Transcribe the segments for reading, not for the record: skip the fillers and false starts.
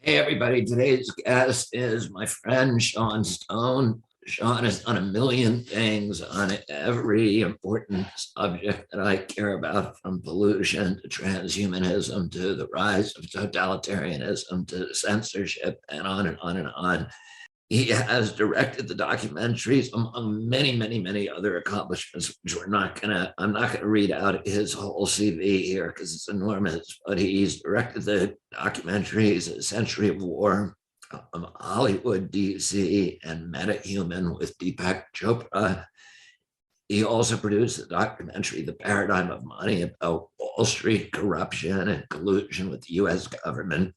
Hey, everybody. Today's guest is my friend Sean Stone. Sean has done a million things on every important subject that I care about, from pollution to transhumanism to the rise of totalitarianism to censorship and on and on and on. He has directed the documentaries among many, many, many other accomplishments, which I'm not gonna read out his whole CV here because it's enormous, but he's directed the documentaries A Century of War, Hollywood, DC, and Metahuman with Deepak Chopra. He also produced the documentary The Paradigm of Money about Wall Street corruption and collusion with the US government.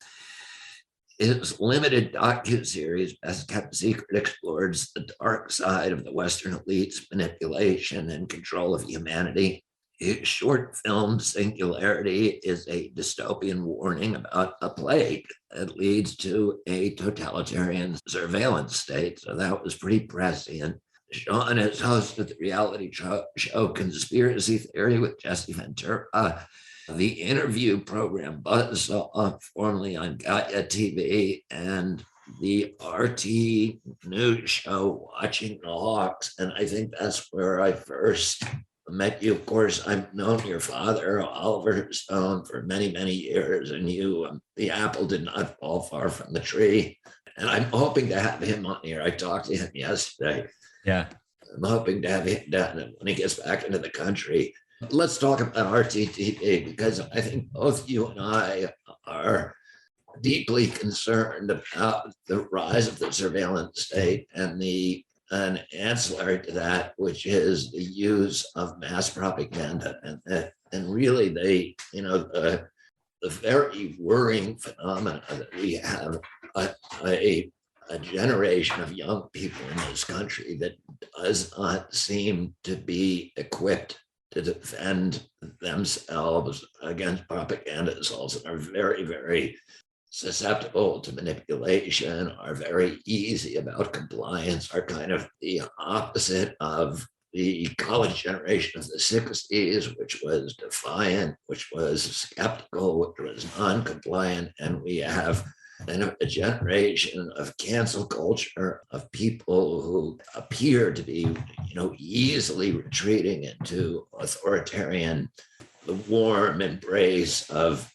His limited docuseries, Best Kept Secret, explores the dark side of the Western elite's manipulation and control of humanity. His short film, Singularity, is a dystopian warning about a plague that leads to a totalitarian surveillance state. So that was pretty prescient. Sean has hosted the reality show Conspiracy Theory with Jesse Ventura, the interview program Buzzsaw, formerly on Gaia TV, and the RT news show Watching the Hawks. And I think that's where I first met you. Of course, I've known your father, Oliver Stone, for many, many years, and the apple did not fall far from the tree. And I'm hoping to have him on here. I talked to him yesterday. Yeah. I'm hoping to have him done when he gets back into the country. Let's talk about RTTV, because I think both you and I are deeply concerned about the rise of the surveillance state and an ancillary to that, which is the use of mass propaganda, and really the very worrying phenomena that we have a generation of young people in this country that does not seem to be equipped to defend themselves against propaganda assaults, and are very, very susceptible to manipulation, are very easy about compliance, are kind of the opposite of the college generation of the 60s, which was defiant, which was skeptical, which was non-compliant. And we have a generation of cancel culture, of people who appear to be, easily retreating into authoritarian, the warm embrace of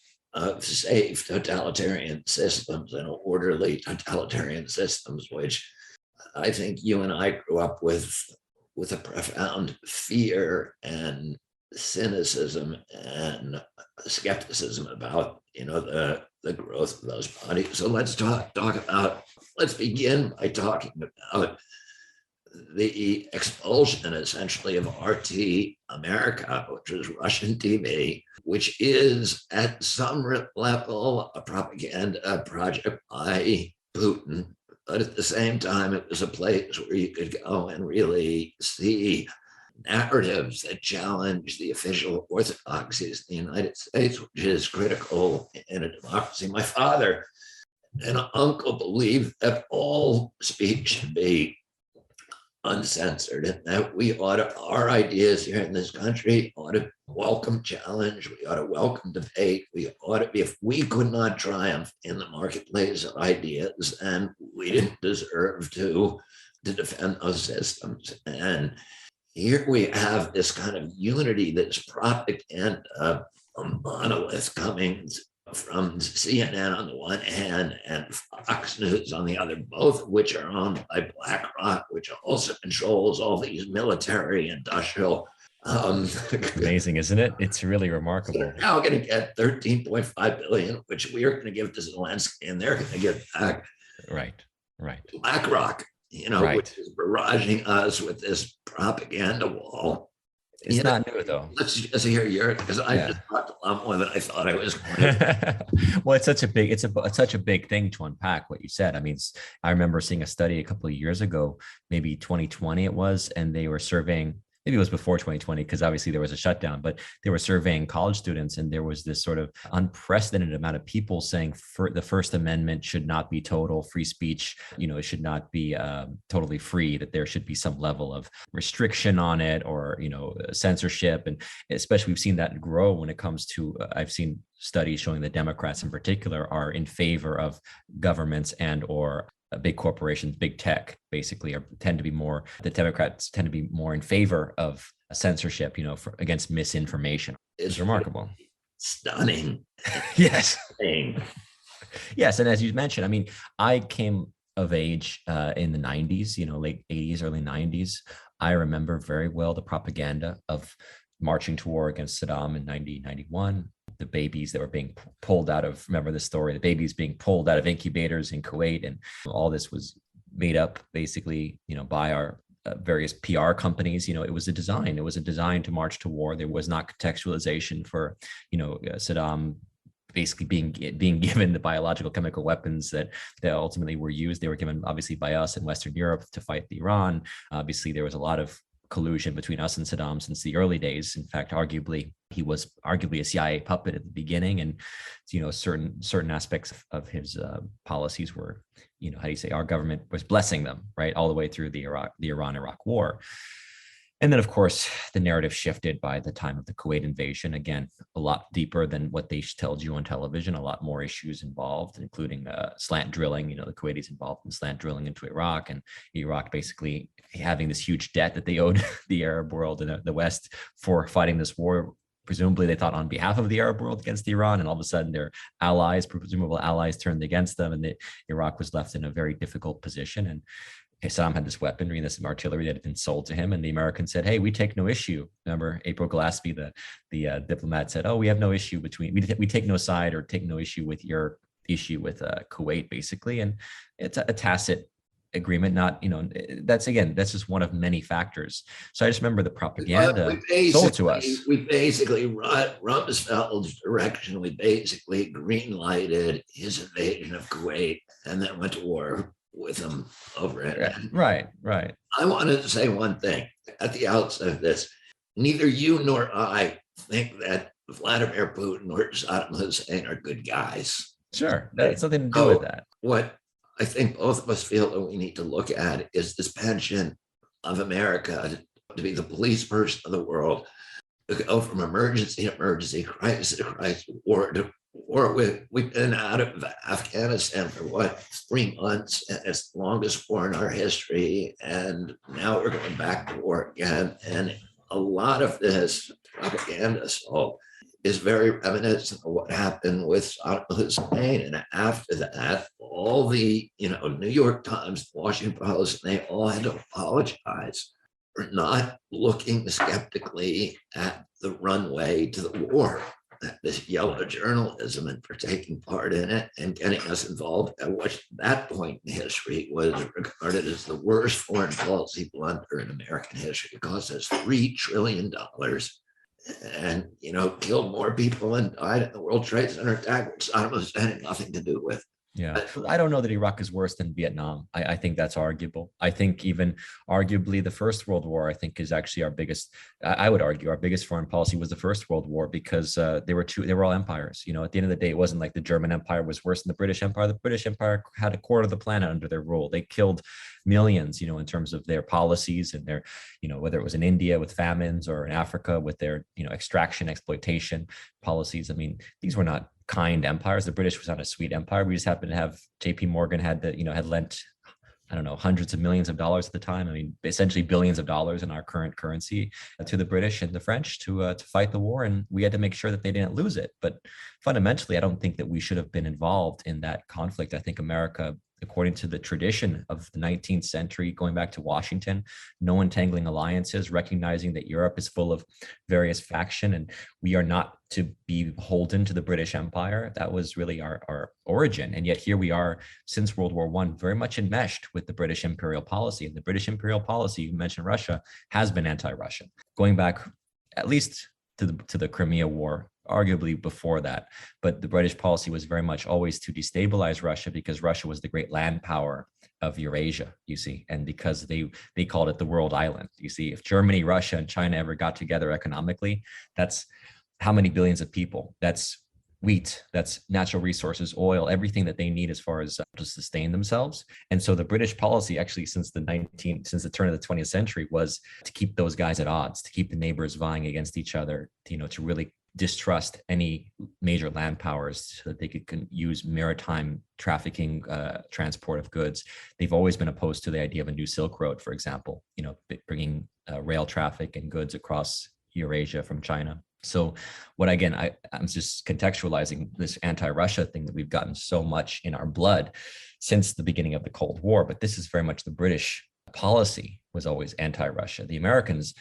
safe totalitarian systems and orderly totalitarian systems, which I think you and I grew up with a profound fear and cynicism and skepticism about, the growth of those bodies. So let's let's begin by talking about the expulsion, essentially, of RT America, which was Russian TV, which is at some level a propaganda project by Putin. But at the same time, it was a place where you could go and really see narratives that challenge the official orthodoxies of the United States, which is critical in a democracy. My father and uncle believed that all speech should be uncensored, and that our ideas here in this country ought to welcome challenge. We ought to welcome debate. If we could not triumph in the marketplace of ideas, and we didn't deserve to defend those systems. And here we have this kind of unity, this propaganda, a monolith coming from CNN on the one hand and Fox News on the other, both of which are owned by BlackRock, which also controls all these military industrial. Amazing, isn't it? It's really remarkable. They're now going to get $13.5 billion, which we are going to give to Zelensky, and they're going to give back. Right. BlackRock, right, which is barraging us with this propaganda wall. It's not new, though. Let's just hear your, because I just talked a lot more than I thought I was going to. Well, it's such a big thing to unpack what you said. I mean, I remember seeing a study a couple of years ago, maybe 2020 it was, and they were surveying maybe it was before 2020, because obviously there was a shutdown, but they were surveying college students, and there was this sort of unprecedented amount of people saying the First Amendment should not be total free speech. It should not be totally free, that there should be some level of restriction on it, or, censorship. And especially we've seen that grow when it comes to, I've seen studies showing that Democrats in particular are in favor of governments and or big corporations, big tech, basically, the Democrats tend to be more in favor of censorship, against misinformation. It's remarkable. Stunning. Yes. Thing. Yes. And as you mentioned, I mean, I came of age in the 90s, late 80s, early 90s. I remember very well the propaganda of marching to war against Saddam in 1991. The babies that were being pulled out of, remember the story, the babies being pulled out of incubators in Kuwait. And all this was made up basically, by our various PR companies. It was a design to march to war. There was not contextualization for, Saddam basically being given the biological chemical weapons that ultimately were used. They were given obviously by us in Western Europe to fight Iran. Obviously, there was a lot of collusion between us and Saddam since the early days. In fact, he was arguably a CIA puppet at the beginning, and certain aspects of his policies were, how do you say, our government was blessing them, right, all the way through the Iran-Iraq War. And then, of course, the narrative shifted by the time of the Kuwait invasion. Again, a lot deeper than what they told you on television. A lot more issues involved, including slant drilling. The Kuwaitis involved in slant drilling into Iraq, and Iraq basically having this huge debt that they owed the Arab world and the West for fighting this war. Presumably, they thought on behalf of the Arab world against Iran, and all of a sudden, their allies, presumable allies, turned against them, and Iraq was left in a very difficult position. And Saddam had this weaponry and this artillery that had been sold to him, and the Americans said, "Hey, we take no issue." Remember, April Gillespie, the diplomat, said, "Oh, we have no issue we take no side or take no issue with your issue with Kuwait," basically. And it's a tacit agreement. Not, that's just one of many factors. So I just remember the propaganda sold to us. We basically, Rumsfeld's direction, we basically green-lighted his invasion of Kuwait and then went to war with him over it. Right. I wanted to say one thing at the outset of this. Neither you nor I think that Vladimir Putin or Saddam Hussein are good guys. Sure. That's something to do with that. What I think both of us feel that we need to look at is this penchant of America to be the police person of the world, to go from emergency to emergency, crisis to crisis, war to war. We've been out of Afghanistan for 3 months, and it's the longest war in our history. And now we're going back to war again. And a lot of this propaganda assault is very reminiscent of what happened with Saddam Hussein. And after that, all the, New York Times, Washington Post, they all had to apologize for not looking skeptically at the runway to the war, this yellow journalism, and for taking part in it and getting us involved at what that point in history was regarded as the worst foreign policy blunder in American history. It cost us $3 trillion and, killed more people and died in the World Trade Center attack, which Saddam Hussein had nothing to do with. Yeah, I don't know that Iraq is worse than Vietnam. I think that's arguable. I think even arguably the First World War, I think, is actually our biggest, I would argue our biggest foreign policy was the First World War, because they were all empires. At the end of the day, it wasn't like the German Empire was worse than the British Empire. The British Empire had a quarter of the planet under their rule. They killed millions, in terms of their policies and their, whether it was in India with famines or in Africa with their, extraction, exploitation policies. I mean, these were not kind empires. The British was not a sweet empire. We just happened to have JP Morgan had lent, I don't know, hundreds of millions of dollars at the time. I mean, essentially billions of dollars in our current currency to the British and the French to fight the war. And we had to make sure that they didn't lose it. But fundamentally, I don't think that we should have been involved in that conflict. I think America, according to the tradition of the 19th century, going back to Washington, no entangling alliances, recognizing that Europe is full of various faction and we are not to be beholden to the British Empire. That was really our origin. And yet here we are since World War I, very much enmeshed with the British imperial policy. And the British imperial policy, you mentioned Russia, has been anti-Russian. Going back at least to the Crimea War, arguably before that. But the British policy was very much always to destabilize Russia because Russia was the great land power of Eurasia, you see, and because they called it the world island. You see, if Germany, Russia, and China ever got together economically, that's how many billions of people? That's wheat, that's natural resources, oil, everything that they need as far as to sustain themselves. And so the British policy actually since the turn of the 20th century was to keep those guys at odds, to keep the neighbors vying against each other, to really distrust any major land powers so that they could use maritime trafficking, transport of goods. They've always been opposed to the idea of a new Silk Road, for example, bringing rail traffic and goods across Eurasia from China. So I'm just contextualizing this anti-Russia thing that we've gotten so much in our blood since the beginning of the Cold War. But this is very much the British policy was always anti-Russia. The Americans,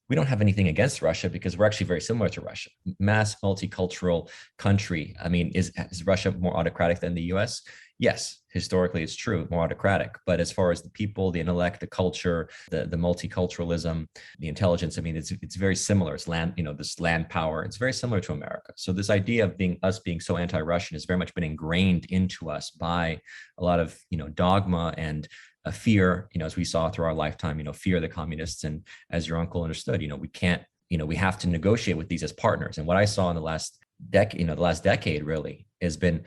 we don't have anything against Russia because we're actually very similar to Russia. Mass multicultural country. I mean, is Russia more autocratic than the US? Yes, historically it's true, more autocratic. But as far as the people, the intellect, the culture, the multiculturalism, the intelligence, I mean, it's very similar. It's land, this land power. It's very similar to America. So this idea of us being so anti-Russian has very much been ingrained into us by a lot of dogma and fear, as we saw through our lifetime, fear of the communists. And as your uncle understood, we can't, we have to negotiate with these as partners. And what I saw in the last decade really has been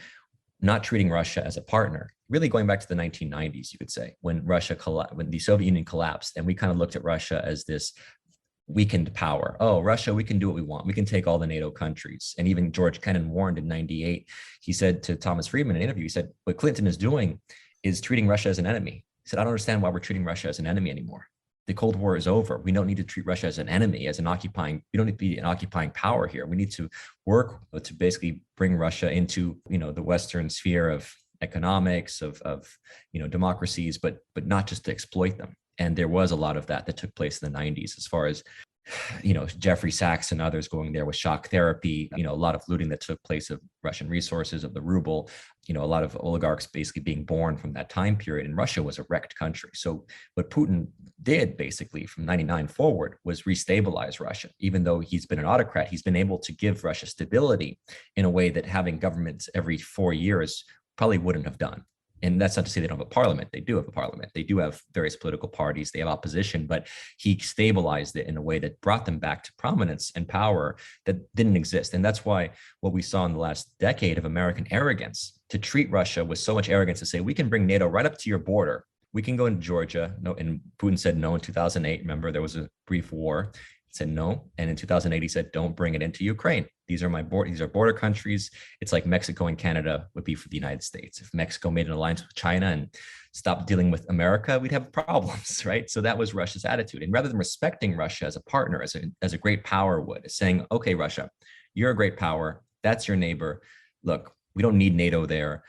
not treating Russia as a partner, really going back to the 1990s, you could say, when when the Soviet Union collapsed, and we kind of looked at Russia as this weakened power. Oh, Russia, we can do what we want. We can take all the NATO countries. And even George Kennan warned in 98, he said to Thomas Friedman in an interview, he said, what Clinton is doing is treating Russia as an enemy. He said, I don't understand why we're treating Russia as an enemy anymore. The Cold War is over. We don't need to treat Russia as an enemy, we don't need to be an occupying power here. We need to work to basically bring Russia into, the Western sphere of economics, of democracies, but not just to exploit them. And there was a lot of that took place in the 90s as far as Jeffrey Sachs and others going there with shock therapy, a lot of looting that took place of Russian resources, of the ruble, a lot of oligarchs basically being born from that time period. And Russia was a wrecked country. So what Putin did basically from 99 forward was restabilize Russia. Even though he's been an autocrat, he's been able to give Russia stability in a way that having governments every 4 years probably wouldn't have done. And that's not to say they don't have a parliament. They do have a parliament. They do have various political parties. They have opposition, but he stabilized it in a way that brought them back to prominence and power that didn't exist. And that's why what we saw in the last decade of American arrogance to treat Russia with so much arrogance to say, we can bring NATO right up to your border. We can go into Georgia. No, and Putin said no in 2008. Remember, there was a brief war. He said no. And in 2008, he said, don't bring it into Ukraine. These are border countries. It's like Mexico and Canada would be for the United States. If Mexico made an alliance with China and stopped dealing with America, we'd have problems, right? So that was Russia's attitude. And rather than respecting Russia as a partner, as a great power would, saying, okay, Russia, you're a great power. That's your neighbor. Look, we don't need NATO there.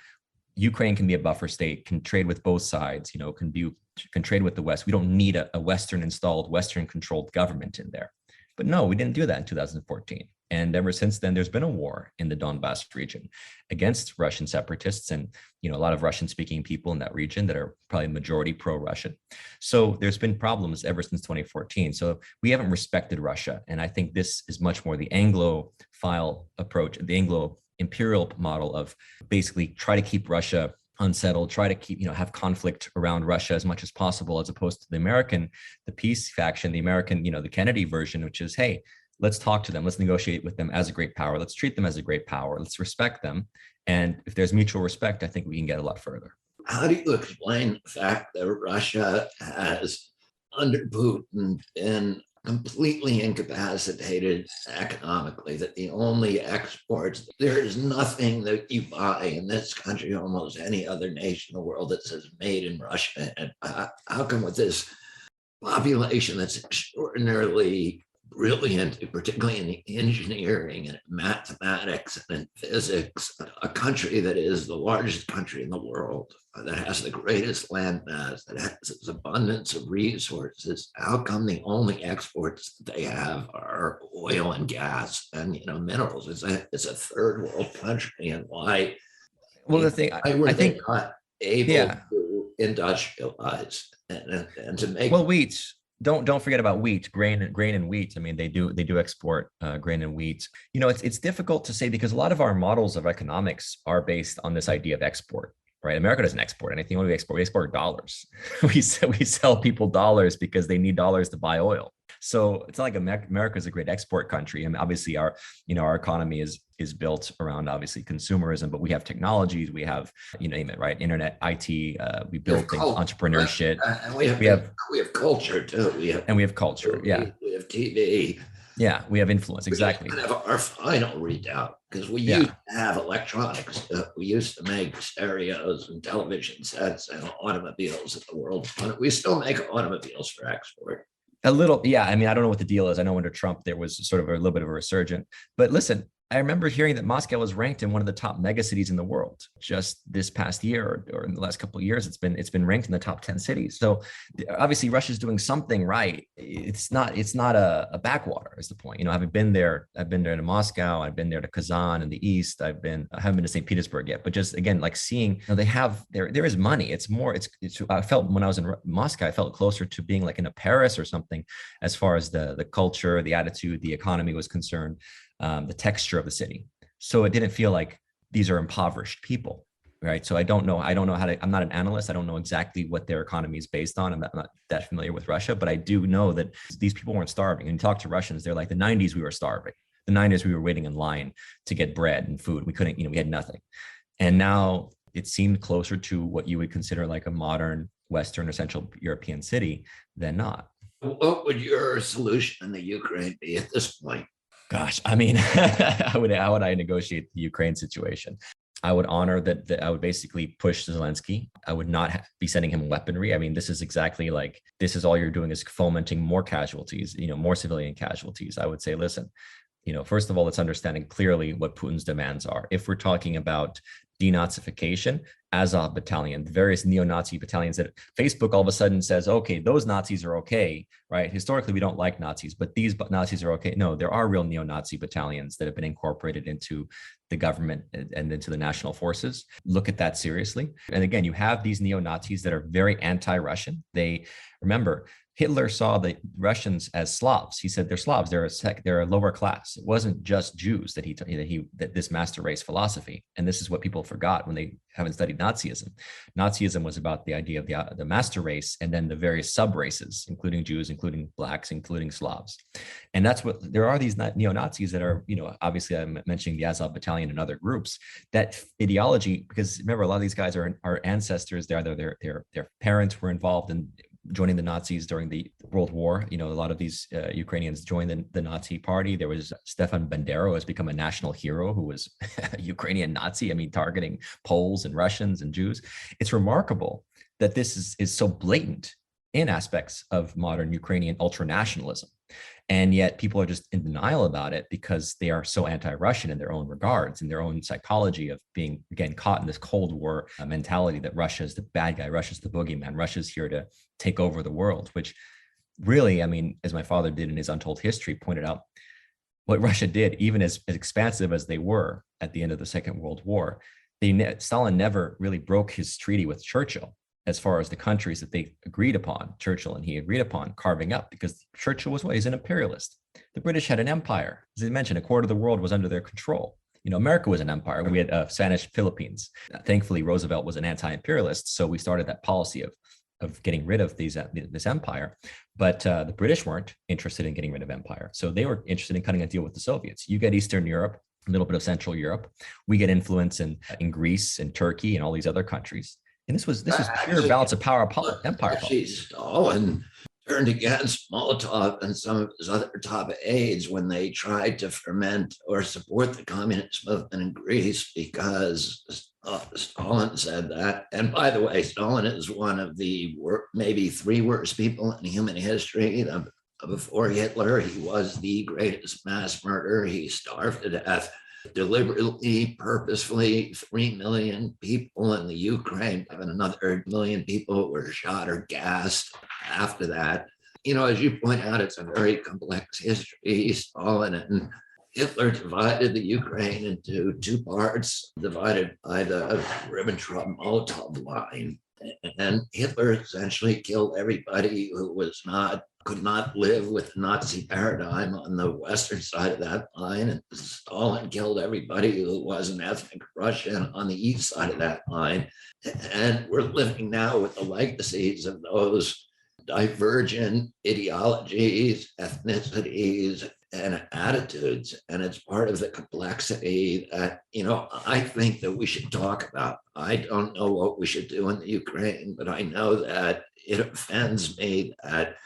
Ukraine can be a buffer state, can trade with both sides, can trade with the West. We don't need a Western installed, Western controlled government in there. But no, we didn't do that in 2014. And ever since then, there's been a war in the Donbass region against Russian separatists and, a lot of Russian speaking people in that region that are probably majority pro-Russian. So there's been problems ever since 2014. So we haven't respected Russia. And I think this is much more the Anglophile approach, the Anglo imperial model of basically try to keep Russia unsettled, try to keep, have conflict around Russia as much as possible, as opposed to the peace faction, the American, the Kennedy version, which is, hey, let's talk to them. Let's negotiate with them as a great power. Let's treat them as a great power. Let's respect them. And if there's mutual respect, I think we can get a lot further. How do you explain the fact that Russia has, under Putin, been completely incapacitated economically, that the only exports, there is nothing that you buy in this country, almost any other nation in the world, that says made in Russia? And how come with this population that's extraordinarily brilliant, particularly in the engineering and mathematics and physics, a country that is the largest country in the world, that has the greatest land mass, that has this abundance of resources, how come the only exports that they have are oil and gas and minerals? It's a third world country, and why? Well, the thing I think not able to industrialize and to make wheat. don't forget about wheat, grain and wheat. I mean, they do export grain and wheat. You know, it's difficult to say because a lot of our models of economics are based on this idea of export, right? America doesn't export anything. What do we export? We export dollars. We sell people dollars because they need dollars to buy oil. So it's not like America is a great export country. I mean, obviously our economy is built around obviously consumerism, but we have technologies, we have, you name it, right? Internet, IT, we build things, entrepreneurship. And We have we have culture too. we have culture. Yeah. We have TV. Yeah. We have influence. We Exactly. have our final readout because we used Yeah. to have electronics. We used to make stereos and television sets and automobiles in the world. We still make automobiles for export. A little, yeah. I mean, I don't know what the deal is. I know under Trump there was sort of a little bit of a resurgence. But listen, I remember hearing that Moscow was ranked in one of the top mega cities in the world just this past year, or in the last couple of years. It's been ranked in the top 10 cities. So obviously Russia's doing something right. It's not a backwater is the point. You know, I've been there to Moscow. I've been there to Kazan in the east. I haven't been to St. Petersburg yet. But just again, like seeing, you know, they have there is money. It's more. It's. I felt when I was in Moscow, I felt closer to being like in a Paris or something, as far as the culture, the attitude, the economy was concerned. The texture of the city. So it didn't feel like these are impoverished people, right? So I don't know how to, I'm not an analyst. I don't know exactly what their economy is based on. I'm not that familiar with Russia, but I do know that these people weren't starving. And you talk to Russians, they're like, the 90s, we were starving. The 90s, we were waiting in line to get bread and food. We couldn't, we had nothing. And now it seemed closer to what you would consider like a modern Western or Central European city than not. What would your solution in the Ukraine be at this point? Gosh, I mean, how would I negotiate the Ukraine situation? I would honor that I would basically push Zelensky. I would not be sending him weaponry. I mean, this is exactly like, this is all you're doing is fomenting more casualties, more civilian casualties. I would say, listen, first of all, let's understand clearly what Putin's demands are. If we're talking about denazification, Azov battalion, the various neo-Nazi battalions that Facebook all of a sudden says, okay, those Nazis are okay, right? Historically, we don't like Nazis, but these Nazis are okay. No, there are real neo-Nazi battalions that have been incorporated into the government and into the national forces. Look at that seriously. And again, you have these neo-Nazis that are very anti-Russian. Remember, Hitler saw the Russians as Slavs. He said they're Slavs. They're a lower class. It wasn't just Jews that this master race philosophy. And this is what people forgot when they haven't studied Nazism. Nazism was about the idea of the master race and then the various sub races, including Jews, including blacks, including Slavs. And that's what there are these neo-Nazis that are, obviously I'm mentioning the Azov Battalion and other groups. That ideology, because remember, a lot of these guys are ancestors. Their parents were involved in joining the Nazis during the World War. A lot of these Ukrainians joined the Nazi party. There was Stefan Bandera, who has become a national hero, who was a Ukrainian Nazi, targeting Poles and Russians and Jews. It's remarkable that this is so blatant in aspects of modern Ukrainian ultranationalism. And yet people are just in denial about it because they are so anti-Russian in their own regards, in their own psychology of being, again, caught in this Cold War mentality that Russia is the bad guy, Russia's the boogeyman, Russia's here to take over the world, which really, as my father did in his Untold History, pointed out, what Russia did, even as expansive as they were at the end of the Second World War, Stalin never really broke his treaty with Churchill as far as the countries that they agreed upon, Churchill and he agreed upon carving up, because Churchill was he's an imperialist. The British had an empire. As I mentioned, a quarter of the world was under their control. America was an empire. We had Spanish Philippines. Thankfully, Roosevelt was an anti-imperialist, so we started that policy of getting rid of this empire. But the British weren't interested in getting rid of empire. So they were interested in cutting a deal with the Soviets. You get Eastern Europe, a little bit of Central Europe. We get influence in Greece and Turkey and all these other countries. And this was pure balance of power, empire. Stalin turned against Molotov and some of his other top aides when they tried to ferment or support the communist movement in Greece, because Stalin said that. And by the way, Stalin is one of the maybe three worst people in human history. Before Hitler, he was the greatest mass murderer. He starved to death deliberately, purposefully, 3 million people in the Ukraine, and another million people were shot or gassed after that. As you point out, it's a very complex history. Stalin and Hitler divided the Ukraine into two parts, divided by the Ribbentrop-Molotov line. And Hitler essentially killed everybody who was not could not live with the Nazi paradigm on the western side of that line, and Stalin killed everybody who was an ethnic Russian on the east side of that line. And we're living now with the legacies of those divergent ideologies, ethnicities, and attitudes. And it's part of the complexity that, I think that we should talk about. I don't know what we should do in the Ukraine, but I know that it offends me that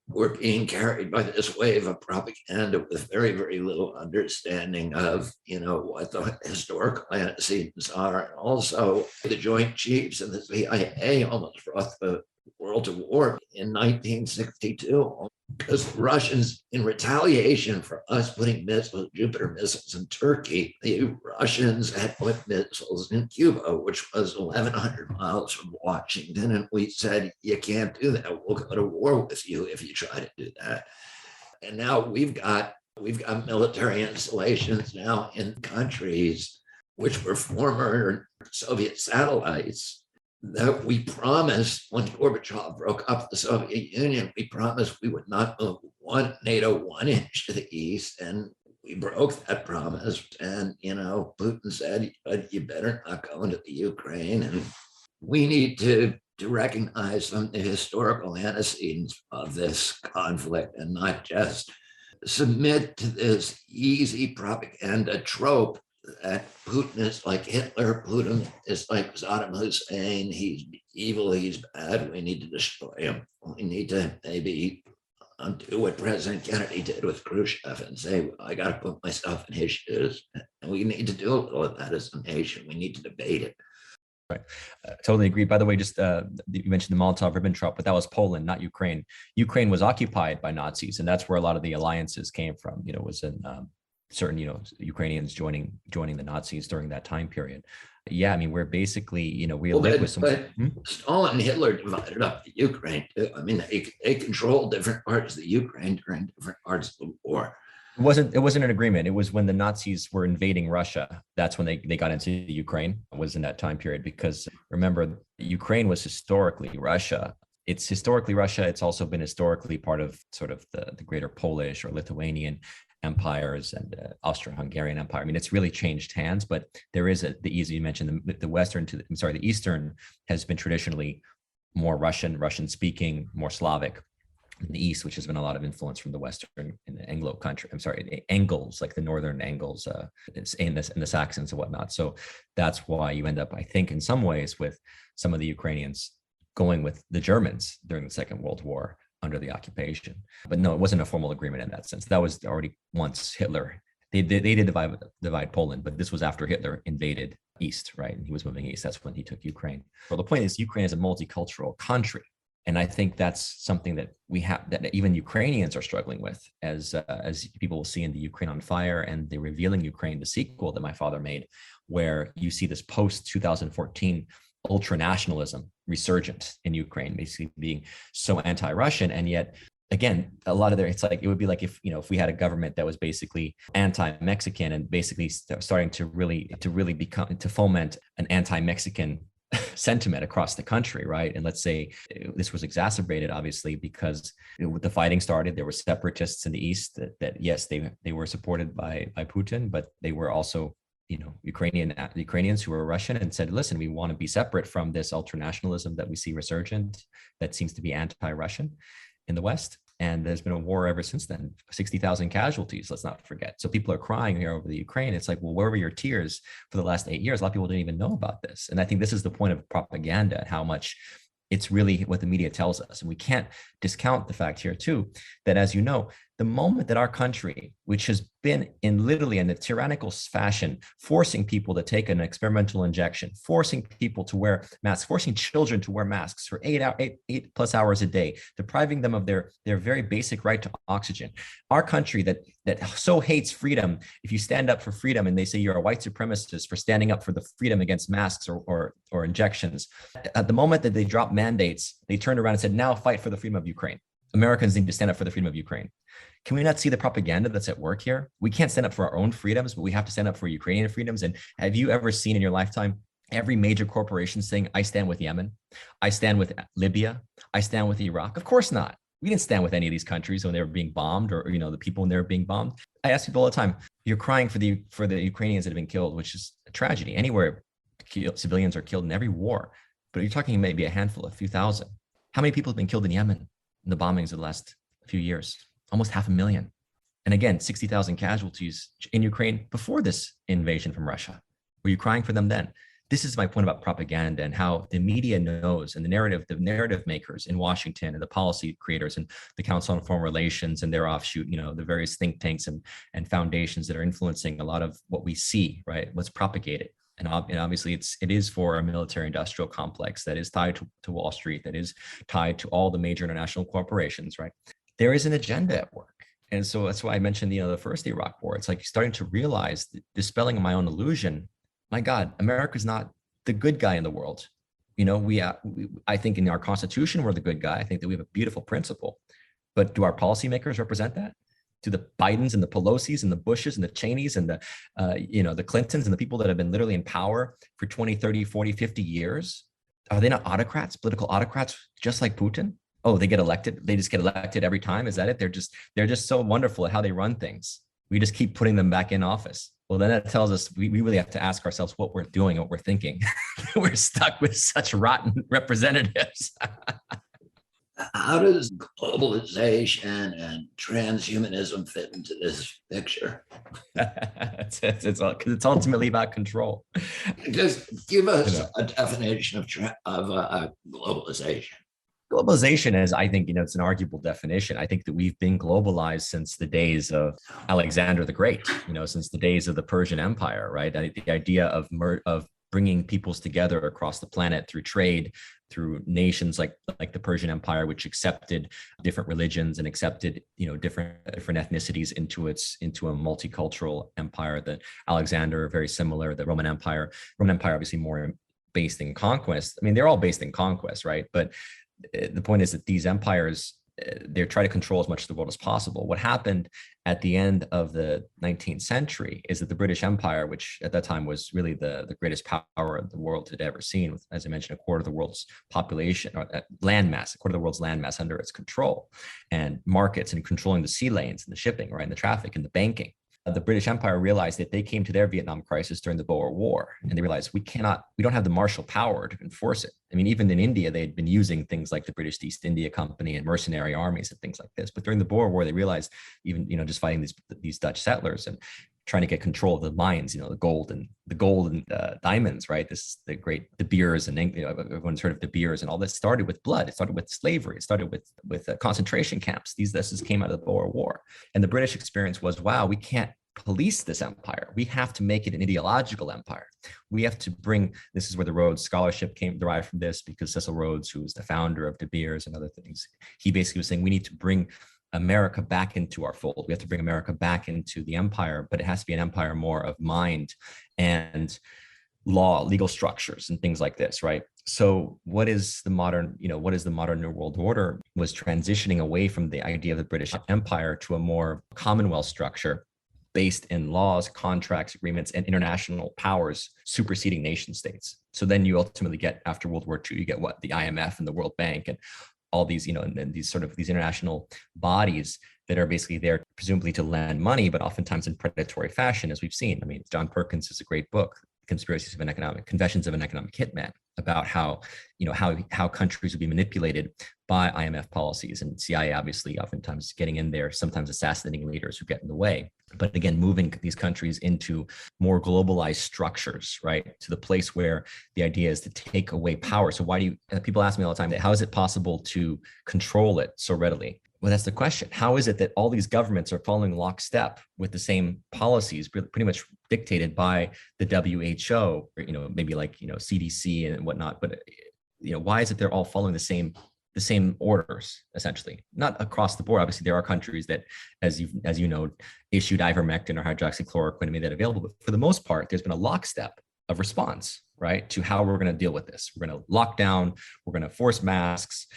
we're being carried by this wave of propaganda with very, very little understanding of, what the historical antecedents are. And also, the Joint Chiefs and the CIA almost brought the world to war in 1962 because the Russians, in retaliation for us putting Jupiter missiles in Turkey, the Russians had put missiles in Cuba, which was 1,100 miles from Washington. And we said, you can't do that. We'll go to war with you if you try to do that. And now we've got military installations now in countries which were former Soviet satellites that we promised when Gorbachev broke up the Soviet Union. We promised we would not move NATO 1 inch to the east, and we broke that promise. And Putin said, "But you better not go into the Ukraine." And we need to recognize some of the historical antecedents of this conflict and not just submit to this easy propaganda trope that Putin is like Hitler, Putin is like Saddam Hussein, he's evil, he's bad, we need to destroy him. We need to maybe undo what President Kennedy did with Khrushchev and say, I got to put myself in his shoes. And we need to do a little of that as a nation. We need to debate it. Right. Totally agree. By the way, just you mentioned the Molotov-Ribbentrop, but that was Poland, not Ukraine. Ukraine was occupied by Nazis, and that's where a lot of the alliances came from. Was in certain, Ukrainians joining the Nazis during that time period. Yeah, I mean, we're basically, we live with some. But Stalin and Hitler divided up the Ukraine too. I mean, they controlled different parts of the Ukraine during different parts of the war. It wasn't an agreement. It was when the Nazis were invading Russia. That's when they got into Ukraine. It was in that time period, because remember, Ukraine was historically Russia. It's historically Russia. It's also been historically part of sort of the greater Polish or Lithuanian empires and Austro-Hungarian Empire. I mean, it's really changed hands, but there is the easy, you mentioned the Eastern has been traditionally more Russian speaking, more Slavic. In the East, which has been a lot of influence from the Western in the Anglo country. Angles, like the Northern Angles, in the Saxons and whatnot. So that's why you end up, I think, in some ways, with some of the Ukrainians going with the Germans during the Second World War under the occupation. But no, it wasn't a formal agreement in that sense. That was already once Hitler. They did divide Poland, but this was after Hitler invaded East, right? And he was moving east. That's when he took Ukraine. Well, the point is, Ukraine is a multicultural country. And I think that's something that that even Ukrainians are struggling with, as people will see in the Ukraine on Fire and the Revealing Ukraine, the sequel that my father made, where you see this post 2014 ultranationalism resurgent in Ukraine, basically being so anti-Russian. And yet, again, a lot of it would be like if we had a government that was basically anti-Mexican and basically starting to foment an anti-Mexican sentiment across the country, right? And let's say this was exacerbated, obviously, because the fighting started. There were separatists in the East that yes, they were supported by Putin, but they were also Ukrainians who were Russian and said, listen, we want to be separate from this ultranationalism that we see resurgent, that seems to be anti-Russian in the West. And there's been a war ever since then, 60,000 casualties, let's not forget. So people are crying here over the Ukraine. It's like, well, where were your tears for the last 8 years? A lot of people didn't even know about this. And I think this is the point of propaganda and how much it's really what the media tells us. And we can't discount the fact here too, that as you know, the moment that our country, which has been literally in a tyrannical fashion, forcing people to take an experimental injection, forcing people to wear masks, forcing children to wear masks for 8 plus hours a day, depriving them of their very basic right to oxygen. Our country that so hates freedom, if you stand up for freedom and they say you're a white supremacist for standing up for the freedom against masks or injections, at the moment that they dropped mandates, they turned around and said, now fight for the freedom of Ukraine. Americans need to stand up for the freedom of Ukraine. Can we not see the propaganda that's at work here? We can't stand up for our own freedoms, but we have to stand up for Ukrainian freedoms. And have you ever seen in your lifetime every major corporation saying, I stand with Yemen, I stand with Libya, I stand with Iraq? Of course not. We didn't stand with any of these countries when they were being bombed, or the people when they were being bombed. I ask people all the time, you're crying for the Ukrainians that have been killed, which is a tragedy. Anywhere civilians are killed in every war, but you're talking maybe a handful, a few thousand. How many people have been killed in Yemen in the bombings of the last few years? Almost 500,000. And again, 60,000 casualties in Ukraine before this invasion from Russia. Were you crying for them then? This is my point about propaganda and how the media knows, and the narrative makers in Washington and the policy creators and the Council on Foreign Relations and their offshoot, the various think tanks and foundations that are influencing a lot of what we see, right? What's propagated. And obviously it is for a military industrial complex that is tied to Wall Street, that is tied to all the major international corporations, right? There is an agenda at work. And so that's why I mentioned, the first Iraq war. It's like starting to realize, dispelling my own illusion. My God, America's not the good guy in the world. I think in our Constitution, we're the good guy. I think that we have a beautiful principle. But do our policymakers represent that? Do the Bidens and the Pelosi's and the Bushes and the Cheneys and the Clintons and the people that have been literally in power for 20, 30, 40, 50 years, are they not autocrats, political autocrats, just like Putin? Oh, they get elected. They just get elected every time. Is that it? They're just so wonderful at how they run things. We just keep putting them back in office. Well, then that tells us we really have to ask ourselves what we're doing, what we're thinking. We're stuck with such rotten representatives. How does globalization and transhumanism fit into this picture? It's ultimately about control. Just give us a definition of globalization. Globalization is, I think, it's an arguable definition. I think that we've been globalized since the days of Alexander the Great, since the days of the Persian Empire, right? The idea of bringing peoples together across the planet through trade, through nations like the Persian Empire, which accepted different religions and accepted different ethnicities into a multicultural empire. That Alexander, very similar. The Roman Empire obviously more based in conquest. I mean, they're all based in conquest, right? But the point is that these empires, they're trying to control as much of the world as possible. What happened at the end of the 19th century is that the British Empire, which at that time was really the greatest power the world had ever seen, with, as I mentioned, a quarter of the world's population, or landmass, a quarter of the world's landmass under its control, and markets, and controlling the sea lanes and the shipping, right, and the traffic and the banking. The British Empire realized that they came to their Vietnam crisis during the Boer War, and they realized we don't have the martial power to enforce it. I mean, even in India, they had been using things like the British East India Company and mercenary armies and things like this. But during the Boer War, they realized, even just fighting these Dutch settlers and trying to get control of the mines, the gold and diamonds, right? This is the great De Beers, and everyone's heard of De Beers, and all this started with blood. It started with slavery. It started with concentration camps. This came out of the Boer War, and the British experience was, wow, we can't police this empire. We have to make it an ideological empire. We have to bring. This is where the Rhodes Scholarship derived from this, because Cecil Rhodes, who was the founder of De Beers and other things, he basically was saying we need to bring America back into our fold. We have to bring America back into the empire, but it has to be an empire more of mind and law, legal structures and things like this, right? So what is the modern New World Order? Was transitioning away from the idea of the British Empire to a more Commonwealth structure based in laws, contracts, agreements, and international powers superseding nation states. So then you ultimately get, after World War II, you get what? The IMF and the World Bank and all these, and these international bodies that are basically there presumably to lend money, but oftentimes in predatory fashion, as we've seen. I mean, John Perkins is a great book, Confessions of an Economic Hitman, about how countries would be manipulated by IMF policies, and CIA obviously oftentimes getting in there, sometimes assassinating leaders who get in the way. But again, moving these countries into more globalized structures, right? To the place where the idea is to take away power. So why do people ask me all the time, how is it possible to control it so readily? Well, that's the question. How is it that all these governments are following lockstep with the same policies, pretty much dictated by the WHO, or, maybe like, CDC and whatnot, but, why is it they're all following the same orders, essentially? Not across the board. Obviously, there are countries that, as you know, issued ivermectin or hydroxychloroquine and made that available. But for the most part, there's been a lockstep of response, right, to how we're going to deal with this. We're going to lock down. We're going to force masks.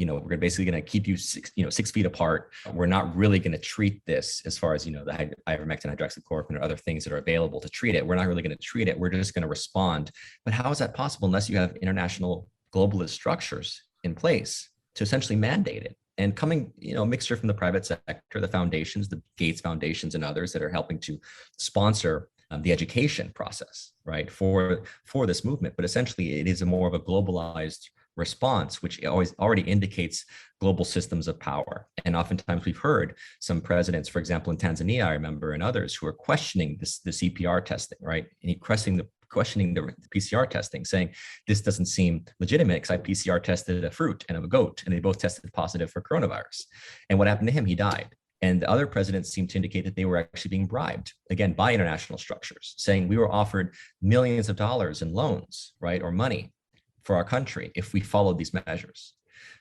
We're basically going to keep you 6 feet apart. We're not really going to treat this as far as, the ivermectin, hydroxychloroquine, or other things that are available to treat it. We're not really going to treat it. We're just going to respond. But how is that possible unless you have international globalist structures in place to essentially mandate it? and coming, mixture from the private sector, the foundations, the Gates Foundations and others that are helping to sponsor the education process, right, for this movement. But essentially, it is a more of a globalized response, which always already indicates global systems of power. And oftentimes we've heard some presidents, for example, in Tanzania, I remember, and others who are questioning the CPR testing, right? And questioning the PCR testing, saying this doesn't seem legitimate because I PCR tested a fruit and a goat, and they both tested positive for coronavirus. And what happened to him? He died. And the other presidents seem to indicate that they were actually being bribed, again, by international structures, saying we were offered millions of dollars in loans, right, or money for our country if we followed these measures.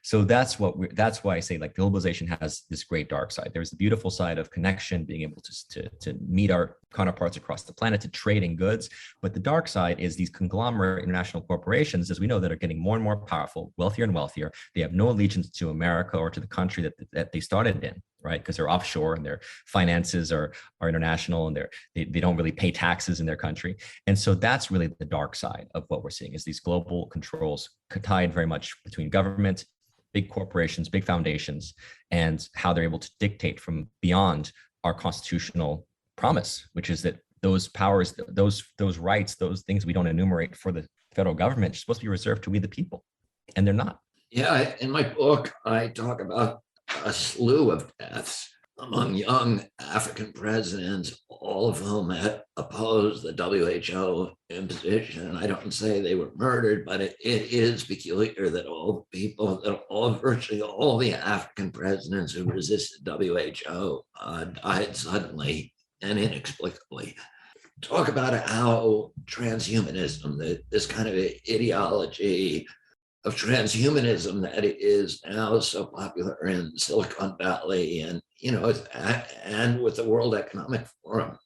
So that's why I say, like, globalization has this great dark side. There's the beautiful side of connection, being able to meet our counterparts across the planet, to trade in goods. But the dark side is these conglomerate international corporations, as we know, that are getting more and more powerful, wealthier and wealthier. They have no allegiance to America or to the country that they started in, right? Because they're offshore and their finances are international, and they don't really pay taxes in their country. And so that's really the dark side of what we're seeing, is these global controls tied very much between government, big corporations, big foundations, and how they're able to dictate from beyond our constitutional promise, which is that those powers, those rights, those things we don't enumerate for the federal government are supposed to be reserved to we the people, and they're not. Yeah, in my book, I talk about a slew of deaths among young African presidents, all of whom had opposed the WHO imposition. I don't say they were murdered, but it is peculiar that virtually all the African presidents who resisted WHO died suddenly and inexplicably. Talk about how transhumanism, this kind of ideology of transhumanism that is now so popular in Silicon Valley, and and with the World Economic Forum,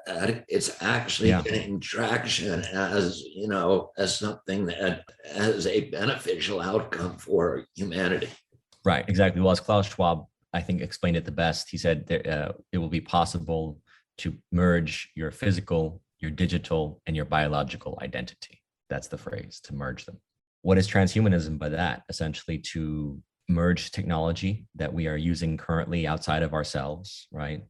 that it's actually getting traction as something that has a beneficial outcome for humanity. Right, exactly. Well, as Klaus Schwab, I think, explained it the best, he said it will be possible to merge your physical, your digital, and your biological identity. That's the phrase, to merge them. What is transhumanism but that? Essentially to merge technology that we are using currently outside of ourselves, right?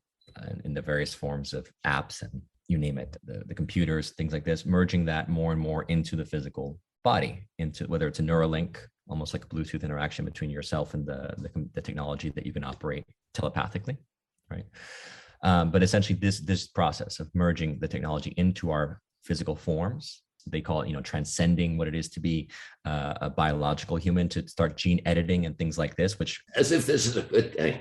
In the various forms of apps and you name it, the computers, things like this, merging that more and more into the physical body, into whether it's a Neuralink, almost like a Bluetooth interaction between yourself and the technology that you can operate telepathically, right? But essentially this process of merging the technology into our physical forms, they call it, transcending what it is to be a biological human, to start gene editing and things like this, which, as if this is a good thing.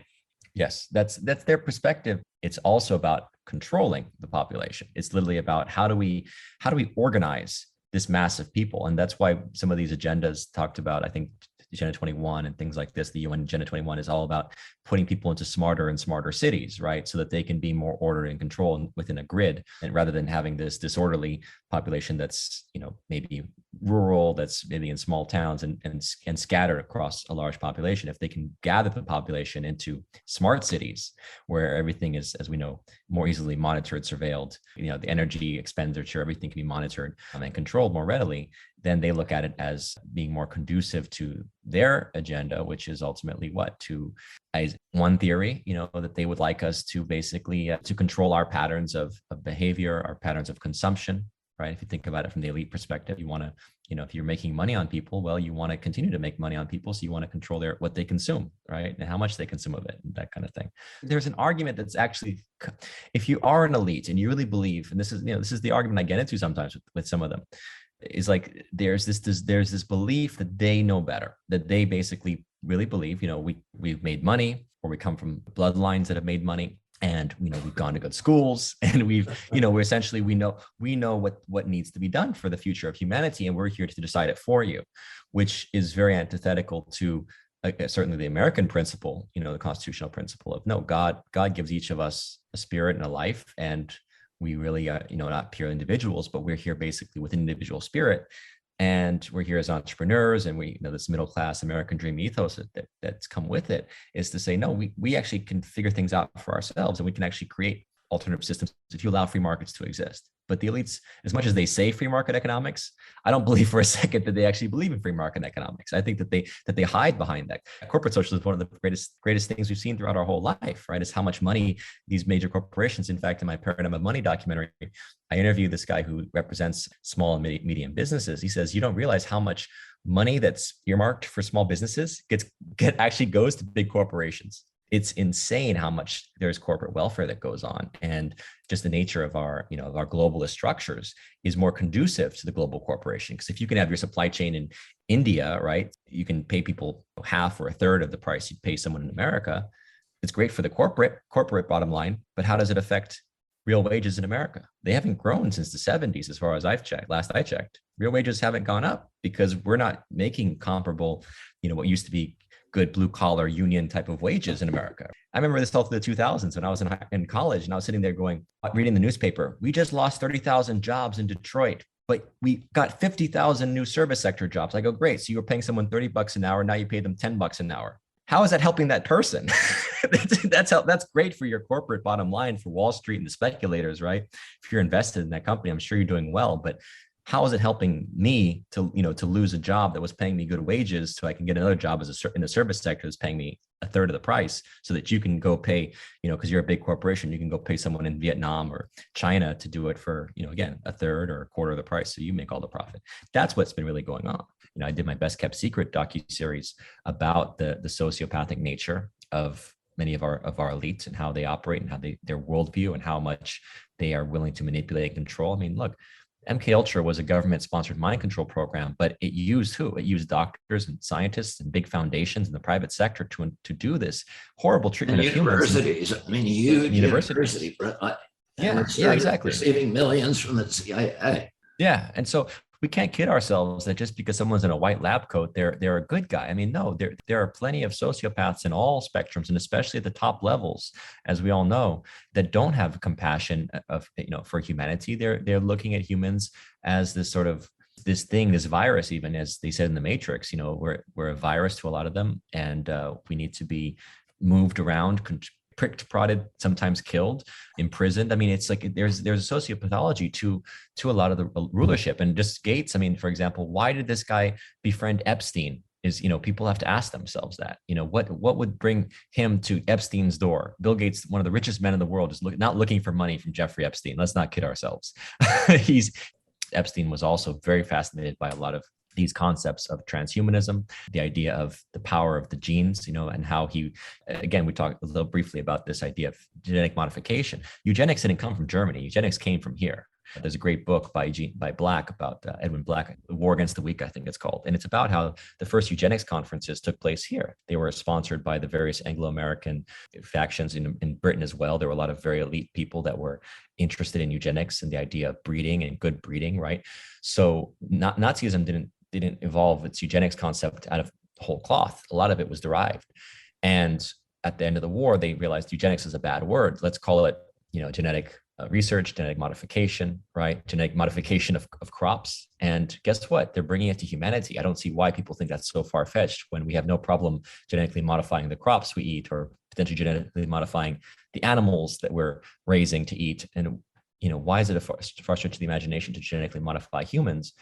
Yes, that's their perspective. It's also about controlling the population. It's literally about how do we organize this mass of people, and that's why some of these agendas talked about, I think, Agenda 21 and things like this. The UN Agenda 21 is all about putting people into smarter and smarter cities, right? So that they can be more ordered and controlled within a grid, and rather than having this disorderly population that's, maybe rural, that's maybe in small towns and scattered across a large population. If they can gather the population into smart cities where everything is, as we know, more easily monitored, surveilled, the energy expenditure, everything can be monitored and controlled more readily, then they look at it as being more conducive to their agenda, which is ultimately as one theory, that they would like us to basically to control our patterns of behavior, our patterns of consumption, right? If you think about it from the elite perspective, you want to, if you're making money on people, well, you want to continue to make money on people. So you want to control what they consume, right? And how much they consume of it, and that kind of thing. There's an argument that's actually, if you are an elite and you really believe, and this is the argument I get into sometimes with some of them, is like there's this belief that they know better, that they basically really believe, we've made money, or we come from bloodlines that have made money, and we've gone to good schools, and we're essentially we know what needs to be done for the future of humanity, and we're here to decide it for you, which is very antithetical to certainly the American principle, the constitutional principle of no, God gives each of us a spirit and a life, and we really are, not pure individuals, but we're here basically with an individual spirit. And we're here as entrepreneurs, and we, this middle class American dream ethos that's come with it is to say, no, we actually can figure things out for ourselves, and we can actually create alternative systems if you allow free markets to exist. But the elites, as much as they say free market economics, I don't believe for a second that they actually believe in free market economics. I think that they hide behind that. Corporate socialism is one of the greatest things we've seen throughout our whole life, right? Is how much money these major corporations. In fact, in my Paradigm of Money documentary, I interviewed this guy who represents small and medium businesses. He says, you don't realize how much money that's earmarked for small businesses actually goes to big corporations. It's insane how much there's corporate welfare that goes on, and just the nature of our globalist structures is more conducive to the global corporation. Because if you can have your supply chain in India, right, you can pay people half or a third of the price you pay someone in America. It's great for the corporate bottom line, but how does it affect real wages in America? They haven't grown since the 70s, as far as I've checked. Last I checked, real wages haven't gone up because we're not making comparable, what used to be good blue collar union type of wages in America. I remember this all through the 2000s when I was in college, and I was sitting there reading the newspaper. We just lost 30,000 jobs in Detroit, but we got 50,000 new service sector jobs. I go, great. So you were paying someone $30 an hour. Now you pay them $10 an hour. How is that helping that person? That's great for your corporate bottom line, for Wall Street and the speculators, right? If you're invested in that company, I'm sure you're doing well, but how is it helping me to lose a job that was paying me good wages so I can get another job in the service sector that's paying me a third of the price, so that you can go pay, because you're a big corporation, you can go pay someone in Vietnam or China to do it for, again, a third or a quarter of the price. So you make all the profit. That's what's been really going on. I did my Best Kept Secret docuseries about the sociopathic nature of many of our elites and how they operate and how their worldview and how much they are willing to manipulate and control. I mean, look, MK Ultra was a government-sponsored mind control program, but it used who? It used doctors and scientists and big foundations in the private sector to do this horrible treatment of universities. humans. I mean, huge university. Yeah, exactly. Receiving millions from the CIA. Yeah, and so we can't kid ourselves that just because someone's in a white lab coat, they're a good guy. I mean, no, there are plenty of sociopaths in all spectrums, and especially at the top levels, as we all know, that don't have compassion for humanity. They're looking at humans as this sort of this virus, even as they said in the Matrix. We're a virus to a lot of them, and we need to be moved around, pricked, prodded, sometimes killed, imprisoned. I mean, it's like there's a sociopathology to a lot of the rulership. And just Gates, I mean, for example, why did this guy befriend Epstein? Is, people have to ask themselves that, what would bring him to Epstein's door? Bill Gates, one of the richest men in the world, is not looking for money from Jeffrey Epstein. Let's not kid ourselves. Epstein was also very fascinated by a lot of these concepts of transhumanism, the idea of the power of the genes, and how we talked a little briefly about this idea of genetic modification. Eugenics didn't come from Germany. Eugenics came from here. There's a great book by Black about Edwin Black, War Against the Weak, I think it's called. And it's about how the first eugenics conferences took place here. They were sponsored by the various Anglo-American factions in Britain as well. There were a lot of very elite people that were interested in eugenics and the idea of breeding and good breeding, right? So Nazism didn't evolve its eugenics concept out of whole cloth. A lot of it was derived. And at the end of the war, they realized eugenics is a bad word. Let's call it, genetic research, genetic modification, right? Genetic modification of crops. And guess what? They're bringing it to humanity. I don't see why people think that's so far-fetched when we have no problem genetically modifying the crops we eat, or potentially genetically modifying the animals that we're raising to eat. And, why is it a far stretch of the imagination to genetically modify humans?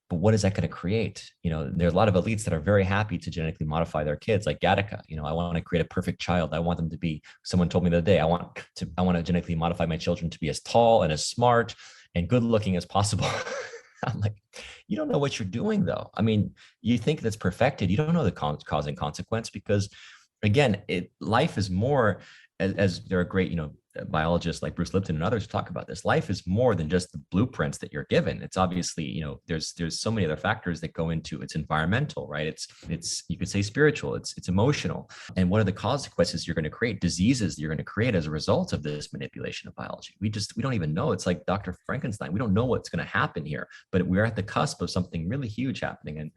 But what is that going to create? There are a lot of elites that are very happy to genetically modify their kids, like Gattaca. I want to create a perfect child. I want them to be, someone told me the other day, I want to genetically modify my children to be as tall and as smart and good looking as possible. I'm like, you don't know what you're doing though. I mean, you think that's perfected. You don't know the cause and consequence, because again, life is more, as there are great, biologists like Bruce Lipton and others talk about this. Life is more than just the blueprints that you're given. It's obviously, there's so many other factors that go into it's environmental, right? It's you could say spiritual, it's emotional. And what are the consequences you're going to create, diseases you're going to create as a result of this manipulation of biology? We don't even know. It's like Dr. Frankenstein. We don't know what's going to happen here, but we're at the cusp of something really huge happening. And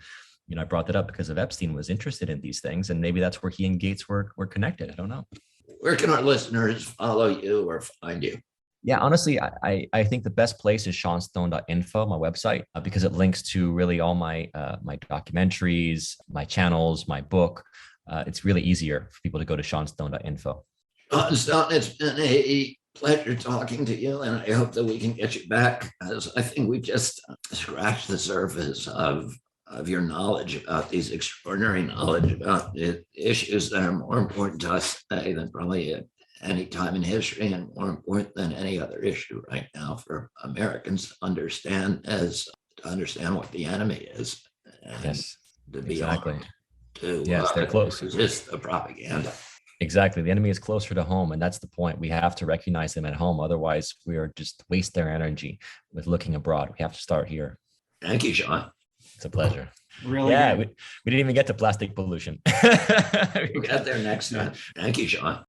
I brought that up because of Epstein was interested in these things, and maybe that's where he and Gates were connected. I don't know. Where can our listeners follow you or find you? Yeah, honestly, I think the best place is seanstone.info, my website, because it links to really all my documentaries, my channels, my book. It's really easier for people to go to seanstone.info. Sean Stone, it's been a Pleasure talking to you, and I hope that we can get you back, as I think we just scratched the surface of your knowledge about these extraordinary knowledge about the issues that are more important to us today than probably at any time in history, and more important than any other issue right now for Americans to understand what the enemy is, and Yes, to be exactly. armed to Yes, they're close. resist the propaganda. Exactly. The enemy is closer to home. And that's the point. We have to recognize them at home. Otherwise, we are just waste their energy with looking abroad. We have to start here. Thank you, Sean. It's a pleasure. Really Yeah, good. we didn't even get to plastic pollution. We'll get there next time. Thank you, Sean.